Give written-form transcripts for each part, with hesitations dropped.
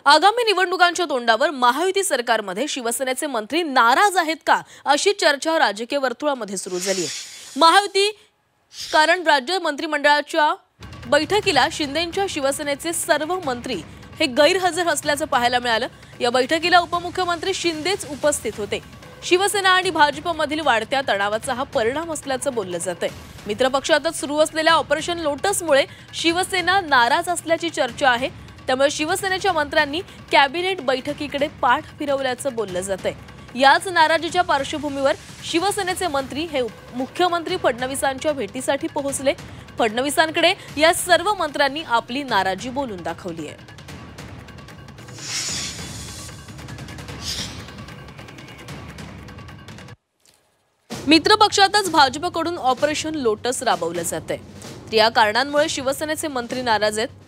आगामी निवडणुकांच्या तोंडावर महायुती सरकारमध्ये शिवसेनेचे मंत्री नाराज आहेत का अशी चर्चा राजकीय वर्तुळामध्ये सुरू झाली आहे। महायुती कारण राज्य मंत्रिमंडळाच्या बैठकीला शिंदेंच्या शिवसेनेचे सर्व मंत्री हे गैरहजर असल्याचं पाहायला मिळालं। या बैठकीला उपमुख्यमंत्री शिंदेच उपस्थित होते। शिवसेना आणि भाजपमधील वाढत्या तणावाचा हा परिणाम असल्याचं बोललं जातंय। मित्रपक्षातच सुरू असलेल्या ऑपरेशन लोटसमुळे शिवसेना नाराज असल्याची चर्चा आहे। त्यामुळे शिवसेनेच्या मंत्र्यांनी कॅबिनेट बैठकीकडे पाठ फिरवल्याचं बोललं जातंय। याच नाराजीच्या पार्श्वभूमीवर शिवसेनेचे मंत्री हे मुख्यमंत्री फडणवीसांच्या भेटीसाठी पोहोचले। फडणवीसांकडे या सर्व मंत्र्यांनी आपली नाराजी बोलून दाखवली आहे। मित्रपक्षातच भाजपकडून ऑपरेशन लोटस राबवलं जातंय। या कारणांमुळे शिवसेनेचे मंत्री नाराज आहेत।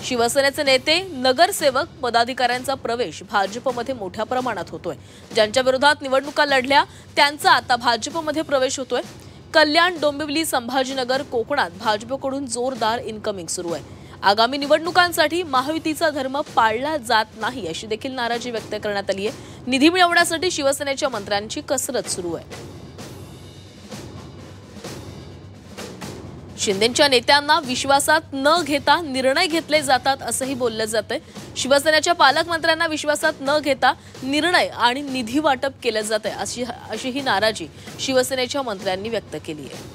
शिवसेनेचे नेते, नगरसेवक, पदाधिकाऱ्यांचा प्रवेश भाजपमध्ये मोठ्या प्रमाणात होतोय। ज्यांच्या विरोधात निवडणुका लढल्या त्यांचा आता भाजपमध्ये प्रवेश होतोय। कल्याण, डोंबिवली, संभाजीनगर, कोकणात भाजपकडून जोरदार इनकमिंग सुरू आहे। आगामी निवडणुकांसाठी महायुतीचा धर्म पाळला जात नाही अशी देखील नाराजी व्यक्त करण्यात आली आहे। निधी मिळवण्यासाठी शिवसेनेच्या मंत्र्यांची कसरत सुरू आहे। शिंदेंच्या नेत्यांना विश्वासात न घेता निर्णय घेतले जातात असंही बोललं जातंय। शिवसेनेच्या पालकमंत्र्यांना विश्वासात न घेता निर्णय आणि निधी वाटप केलं जातंय अशी ही नाराजी शिवसेनेच्या मंत्र्यांनी व्यक्त केली आहे।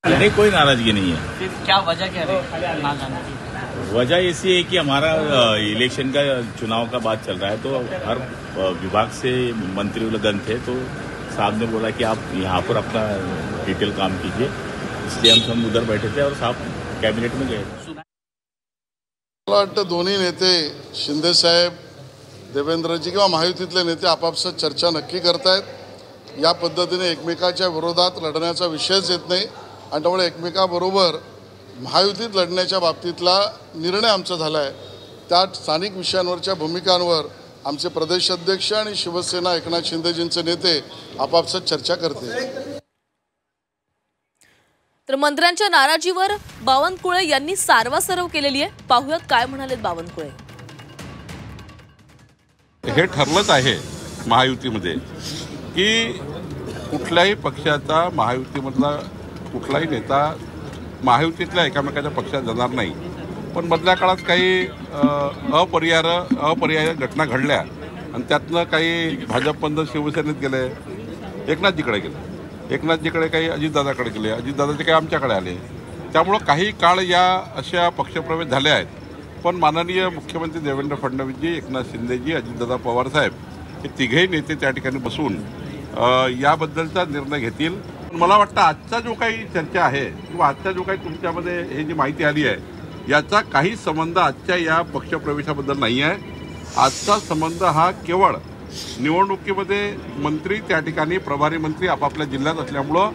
नहीं, कोई नाराजगी नहीं है। फिर क्या वजह क्या है ना जाने की? वजह ऐसी है कि हमारा इलेक्शन का चुनाव का बात चल रहा है, तो हर विभाग से मंत्रीगण थे, तो साहब ने बोला कि आप यहाँ पर अपना डिटेल काम कीजिए, इसलिए हम सब उधर बैठे थे और साहब कैबिनेट में गए। मला वाटतं दोन्ही नेते शिंदे साहेब, देवेंद्रजी किंवा महायुतीतले नेते आपापसात चर्चा नक्की करतायत। या पद्धतीने एकमेकाच्या विरोधात लढण्याचा विषयच येत नाही आणि त्यामुळे एकमेकाबरोबर महायुतीत लढण्याच्या बाबतीतला निर्णय आमचा झाला आहे। त्या स्थानिक विषयांवरच्या भूमिकांवर आमचे प्रदेशाध्यक्ष आणि शिवसेना एकनाथ शिंदेजींचे नेते आपापसात चर्चा करते। तर मंत्र्यांच्या नाराजीवर बावनकुळे यांनी सारवासारव केलेली आहे। पाहुयात काय म्हणालेत बावनकुळे। हे ठरलंच आहे महायुतीमध्ये की कुठल्याही पक्षाचा महायुतीमधला कुठलाही नेता महायुतीतल्या एकामेकाच्या पक्षात जाणार नाही। पण मधल्या काळात काही अपरिहार्य घटना घडल्या आणि त्यातनं काही भाजपमधून शिवसेनेत गेले, एकनाथजीकडे गेले, एकनाथजीकडे काही अजितदादाकडे गेले, अजितदादाचे काही आमच्याकडे आले। त्यामुळं काही काळ या अशा पक्षप्रवेश झाले आहेत। पण माननीय मुख्यमंत्री देवेंद्र फडणवीसजी, एकनाथ शिंदेजी, अजितदादा पवार साहेब हे तिघेही नेते त्या ठिकाणी बसून याबद्दलचा निर्णय घेतील। मला वाटतं आजचा जो काही चर्चा आहे किंवा आजचा जो काही तुमच्यामध्ये हे जी माहिती आली आहे याचा काही संबंध आजच्या या पक्षप्रवेशाबद्दल नाही आहे। आजचा संबंध हा केवळ निवडणुकीमध्ये मंत्री त्या ठिकाणी प्रभारी मंत्री आपापल्या जिल्ह्यात असल्यामुळं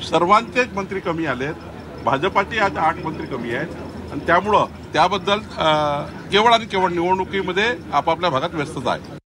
सर्वांचेच मंत्री कमी आलेत। भाजपाचे आज 8 मंत्री कमी आहेत आणि त्यामुळं त्याबद्दल केवळ आणि केवळ निवडणुकीमध्ये आपापल्या भागात व्यस्तता आहे।